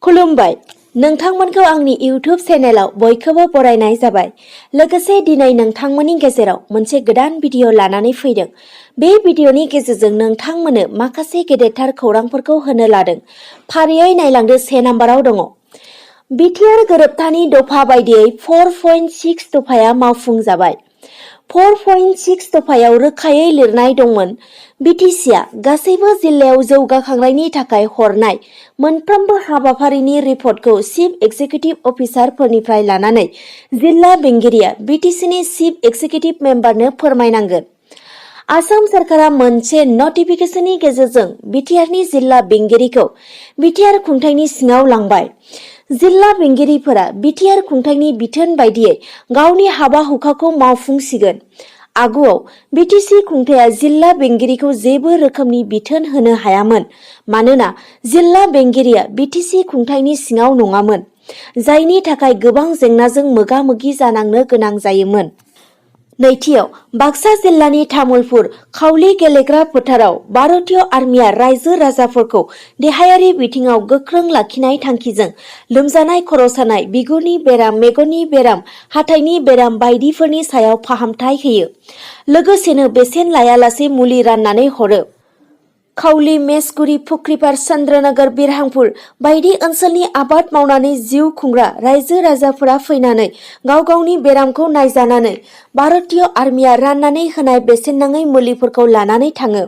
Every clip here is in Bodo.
खुलुमबाय नोंथांमोनखौ आंनि इउट्यूब चेनेलाव बयखौबो बरायनाय जाबाय। लोगोसे दिनै नोंथांमोननि गेजेराव मोनसे गोदान भिडिअ लानानै फैदों। बे भिडिअनि गेजेरजों नोंथांमोननो माखासे गेदेरथार खौरांफोरखौ होनो लादों। फारियै नायलांदो 1 नाम्बाराव दङ। बिटिआर गोरोबथानि दफा बायदियै 4.6 दफाया मावफुंजाबाय। 4.6 दफायाव रोखायै लिरनाय दंमोन बिटिसिआ गासैबो जिल्लायाव जौगाखांनायनि थाखाय हरनाय मोनफ्रोमबो हाबाफारिनि रिपर्टखौ चीफ एक्जिकिउटिभ अफिसारफोरनिफ्राय लानानै जिल्ला बेंगिरिया बिटिसिनि चीफ एक्जिकिउटिभ मेम्बारनो फोरमायनांगोन। आसाम सरकारा मोनसे नटिफिकेशननि गेजेरजों बिटिआरनि जिल्ला बेंगिरिखौ बिटिआर खुंथायनि सिङाव लांबाय। जिल्ला बेंगिरिफोरा बिटिआर खुंथायनि बिथोन बायदियै गावनि हाबा हुखाखौ मावफुंसिगोन। आगुआव बिटिसि खुंथाया जिल्ला बेंगिरिखौ जेबो रोखोमनि बिथोन होनो हायामोन मानोना जिल्ला बेंगिरिया बिटिसि खुंथायनि सिङाव नङामोन, जायनि थाखाय गोबां जेंनाजों मोगा-मोगि जानांनो गोनां जायोमोन। नैथियाव बाक्सा जिल्लानि तामुलपुर खावली गेलेग्रा फोथाराव भारतीय आर्मिया रायजो राजाफोरखौ देहायारि बिथिङाव गोख्रों लाखिनाय थांखिजों लोमजानाय, खर' सानाय, बिगुरनि बेराम, मेगननि बेराम, हाथाइनि बेराम बायदिफोरनि सायाव फाहामथाय होयो। लोगोसेनो बेसेन लायालासे मुलि राननानै हरो। खावली, मेसगुरि, फुख्रिपार, चन्द्रनगर, बिरहांपुर बायदि ओनसोलनि आबाद मावनानै जिउ खुंग्रा रायजो राजाफोरा फैनानै गाव गावनि बेरामखौ नायजानानै भारतीय आर्मिया राननानै होनाय बेसेन नाङै मुलिफोरखौ लानानै थाङो।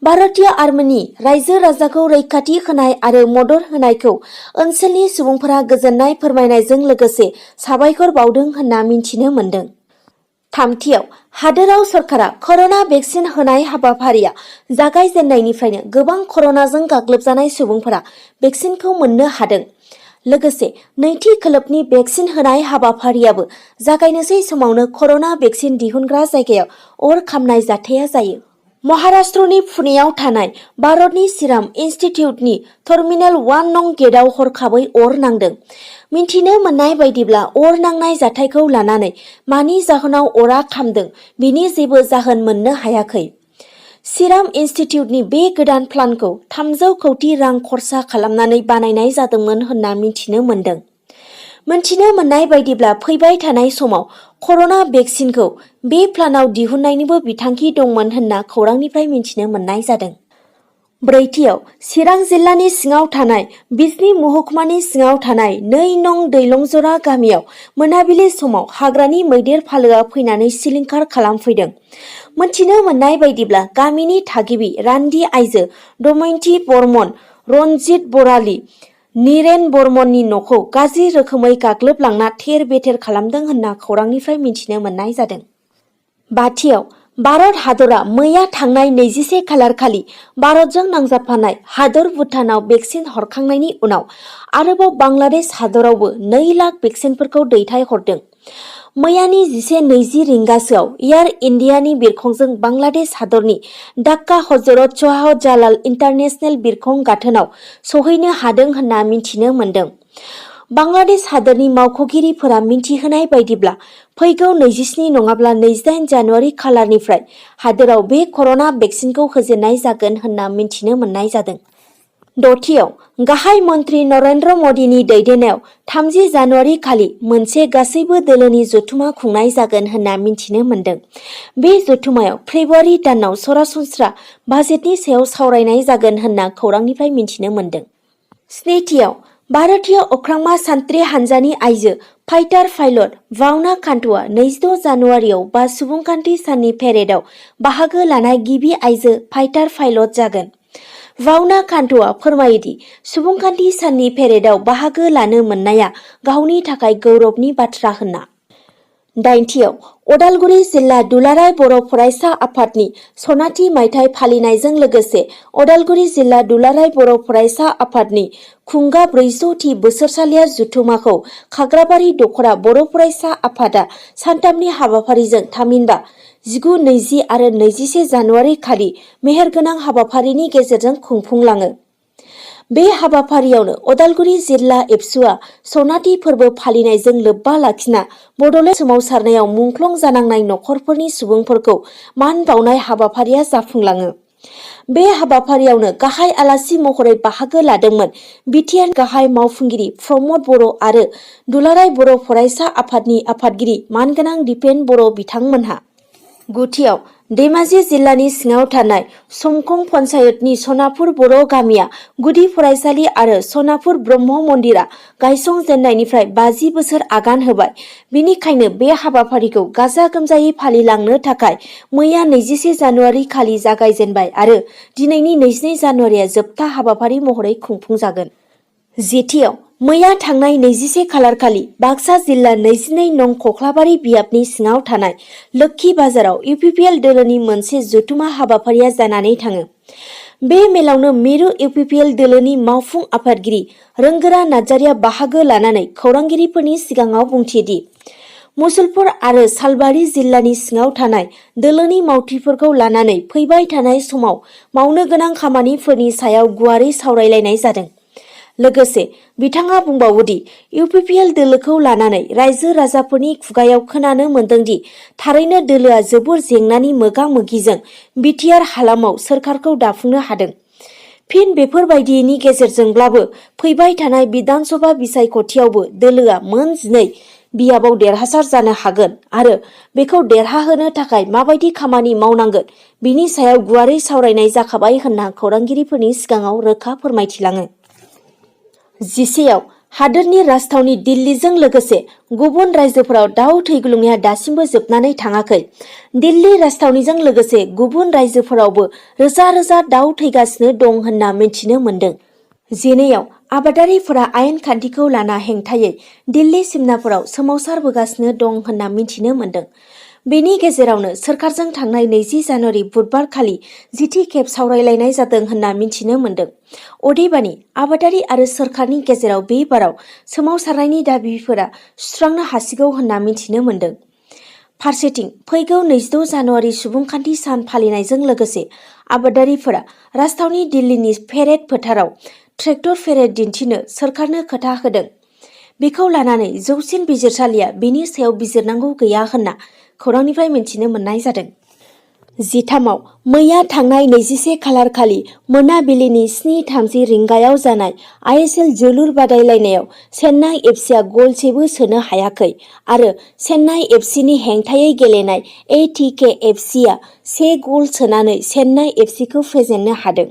भारतीय आर्मिनि रायजो राजाखौ रैखाथि होनाय आरो मदद होनायखौ ओनसोलनि सुबुंफोरा गोजोननाय फोरमायनायजों लोगोसे साबायखर बावदों होनना मिन्थिनो मोन्दों। थामथियाव हादोराव सरकारा कर'ना भेक्सिन होनाय हाबाफारिया जागायजेननायनिफ्रायनो गोबां कर'नाजों गाग्लोबजानाय सुबुंफोरा भेक्सिनखौ मोननो हादों। लोगोसे नैथि खोलोबनि भेक्सिन होनाय हाबाफारियाबो जागायनोसै समावनो कर'ना भेक्सिन दिहुनग्रा जायगायाव अर खामनाय जाथाया जायो। महाराष्ट्रनि पुनेयाव थानाय भारतनि सिराम इन्स्टिटिउटनि टार्मिनेल 1 नं गेटआव हरखाबै अर नांदों। मिन्थिनो मोननाय बायदिब्ला अर नांनाय जाथायखौ लानानै मानि जाहोनाव अरा खामदों बिनि जेबो जाहोन मोननो हायाखै। सिराम इन्स्टिटिउटनि बे गोदान प्लान्टखौ 300 कौटि रां खरसा खालामनानै बानायनाय जादोंमोन होनना मिन्थिनो मोन्दों। मोनथिनो मोननाय बायदिब्ला फैबाय थानाय समाव कर'ना भेक्सिनखौ बे प्लान्टआव दिहुननायनिबो बिथांखि दंमोन होनना खौरांनिफ्राय मिन्थिनो मोननाय जादों। ब्रैथियाव चिरां जिल्लानि सिङाव थानाय बिजनी महकुमानि सिङाव थानाय 2 नं दैलंजरा गामियाव मोनाबिलि समाव हाग्रानि मैदेर फालोआ फैनानै सिलिंखार खालामफैदों। मोनथिनो मोननाय बायदिब्ला गामिनि थागिबि रान्दि आइजो दमयन्ती बर्मन, रनजित बराली, नीरेन बर्मननि न'खौ गाज्रि रोखोमै गाग्लोबलांना थेर-बेथेर खालामदों होनना खौरांनिफ्राय मिन्थिनो मोननाय जादों। बाथियाव भारत हादरा मैया थांनाय 21 खालार खालि भारतजों नांजाबफानाय हादर भुटानाव भेक्सिन हरखांनायनि उनाव आरोबाव बांलादेश हादरावबो 2 लाख भेक्सिनफोरखौ दैथायहरदों। मैयानि 11:20 रिंगासोआव एयार इन्डियानि बिरखंजों बांलादेश हादरनि ढाका हजरत शाहजालाल इन्टारनेशनेल बिरखं गाथोनाव सहैनो हादों होनना मिन्थिनो मोन्दों। बांलादेश हादरनि मावख'गिरिफोरा मिन्थिहोनाय बायदिब्ला फैगौ 27 नङाब्ला 28 जानुवारि खालारनिफ्राय हादोराव बे कर'ना भेक्सिनखौ होजेननाय जागोन होनना मिन्थिनो मोननाय जादों। दथियाव गाहाय मन्त्रि नरेन्द्र मदिनि दैदेननायाव 30 जानुवारि खालि मोनसे गासैबो दोलोनि जथुमा खुंनाय जागोन होनना मिन्थिनो मोन्दों। बे जथुमायाव फेब्रुवारि दानाव सरासनस्रा बाजेटनि सायाव सावरायनाय जागोन होनना खौरांनिफ्राय मिन्थिनो मोन्दों। स्निथियाव भारतीय अख्रांमा सान्थ्रि हान्जानि आइजो फाइटार पाइलट भावना कान्तआ 26 जानुवारियाव सुबुंखान्थि साननि पेरेडआव बाहागो लानाय गिबि आइजो फाइटार पाइलट जागोन। भावना कान्तआ फोरमायोदि सुबुंखान्थि साननि पेरेडआव बाहागो लानो मोननाया गावनि थाखाय गौरबनि बाथ्रा होनना। दाइनथियाव अदालगुरि जिल्ला दुलाराय बर' फरायसा आफादनि सनाथि मायथाइ फालिनायजों लोगोसे अदालगुरि जिल्ला दुलाराय बर' फरायसा आफादनि खुंगा 400थि बोसोरसालिया जथुमाखौ खाग्राबारि दख'रा बर' फरायसा आफादा सानथामनि हाबाफारिजों थामहिनबा 19, 20 आरो 21 जानुवारि खालि मेहेरगोनां हाबाफारिनि गेजेरजों खुंफुंलाङो। बे हाबाफारियावनो अदालगुरि जिल्ला एबसुआ सनाथि फोरबो फालिनायजों लोब्बा लाखिना बड'लेण्ड सोमावसारनायाव मुंख्लं जानांनाय नखरफोरनि सुबुंफोरखौ मान बावनाय हाबाफारिया जाफुंलाङो। बे हाबाफारियावनो गाहाय आलासि महरै बाहागो लादोंमोन बिटिआर गाहाय मावफुंगिरि प्रमद बर' आरो दुलाराय बर' फरायसा आफादनि आफादगिरि मानगोनां दिपेन बर' बिथांमोनहा। गुथियाव धेमाजि जिल्लानि सिङाव थानाय समखं पन्चायतनि सनापुर बर' गामिया गुदि फरायसालि आरो सनापुर ब्रह्म मन्दिरा गायसंजेननायनिफ्राय 50 बोसोर आगान होबाय। बिनिखायनो बे हाबाफारिखौ गाजा गोमजायै फालिलांनो थाखाय मैया 21 जानुवारि खालि जागायजेनबाय आरो दिनैनि 22 जानुवारिया जोबथा हाबाफारि महरै खुंफुंजागोन। जेथियाव मैया थांनाय 21 खालार खालि बाक्सा जिल्ला 22 नं खख्लाबारि बियाबनि सिङाव थानाय लोक्षी बाजाराव इउपिपिएल दोलोनि मोनसे जथुमा हाबाफारिया जानानै थाङो। बे मेलावनो मिरु इउपिपिएल दोलोनि मावफुं आफादगिरि रोंगोरा नार्जारिया बाहागो लानानै खौरांगिरिफोरनि सिगाङाव बुंथियोदि मुसलपुर आरो सालबारि जिल्लानि सिङाव थानाय दोलोनि मावथिफोरखौ लानानै फैबाय थानाय समाव मावनो गोनां खामानिफोरनि सायाव गुवारै सावरायलायनाय जादों। लोगोसे बिथाङा बुंबावोदि इउपिपिएल दोलोखौ लानानै रायजो राजाफोरनि खुगायाव खोनानो मोन्दोंदि थारैनो दोलोआ जोबोर जेंनानि मोगा-मोगिजों बिटिआर हालामाव सोरखारखौ दाफुंनो हादों। फिन बेफोरबायदिनि गेजेरजोंब्लाबो फैबाय थानाय बिधानसभा बिसायख'थियावबो दोलोआ मोन 12 बियाबाव देरहासार जानो हागोन आरो बेखौ देरहाहोनो थाखाय माबायदि खामानि मावनांगोन बिनि सायाव गुवारै सावरायनाय जाखाबाय होनना खौरांगिरिफोरनि सिगाङाव रोखा फोरमायथिलाङो। 10 हादोरनि राजथावनि दिल्लीजों लोगोसे गुबुन रायजोफोराव दाउ थै गुलुंनाया दासिमबो जोबनानै थाङाखै। दिल्ली राजथावनिजों लोगोसे गुबुन रायजोफोरावबो रोजा रोजा दाउ थैगासिनो दं होनना मिथिनो मोन्दों। जेनेयाव आबादारिफोरा आयेन खान्थिखौ लाना हेंथायै दिल्ली सिमनाफोराव सोमावसारबोगासिनो दं होनना मिथिनो मोन्दों। बेनि गेजेरावनो सोरखारजों थांनाय 20 जानुवारि बुधबार खालि 10थि खेब सावरायलायनाय जादों होनना मिथिनो मोन्दों। अदेबानि आबादारि आरो सोरखारनि गेजेराव बे बाराव सोमावसारनायनि दाबिफोरा सुस्रांनो हासिगौ होनना मिथिनो मोन्दों। फारसेथिं फैगौ 26 जानुवारि सुबुंखान्थि सान फालिनायजों लोगोसे आबादारिफोरा राजथावनि दिल्लीनि पेरेड फोथाराव ट्रेक्टर पेरेड दिन्थिनो सोरखारनो खोथा होदों। बेखौ लानानै जौसिन बिजिरसालिया बेनि सायाव बिजिरनांगौ गैया होनना खौरांनिफ्राय मिथिनो मोननाय जादों। 13 मैया थांनाय 21 खालार खालि मोनाबिलिनि 7:30 रिंगायाव जानाय आइएसएल जोलुर बादायलायनायाव चेन्नाइ एफसिआ गलसेबो सोनो हायाखै आरो चेन्नाइ एफसिनि हेंथायै गेलेनाय एटिके एफसिआ 1 गल सोनानै चेन्नाइ एफसिखौ फेजेननो हादों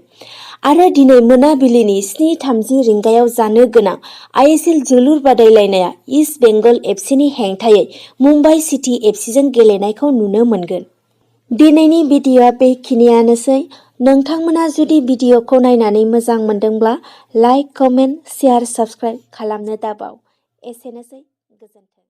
आरो दिनै मोनाबिलिनि 7:30 रिंगायाव जानो गोनां आइएसएल जोलुर बादायलायनाया इस्ट बेंगल एफसिनि हेंथायै मुम्बाइ सिटी एफसिजों गेलेनायखौ नुनो मोनगोन। दिनैनि भिडिअ'आ बेखिनियानोसै। नोंथांमोना जुदि भिडिअ'खौ नायनानै मोजां मोनदोंब्ला लाइक, कमेन्ट, शेयार, साबस्क्राइब खालामनो दाबाव। एसेनोसै, गोजोन्थों।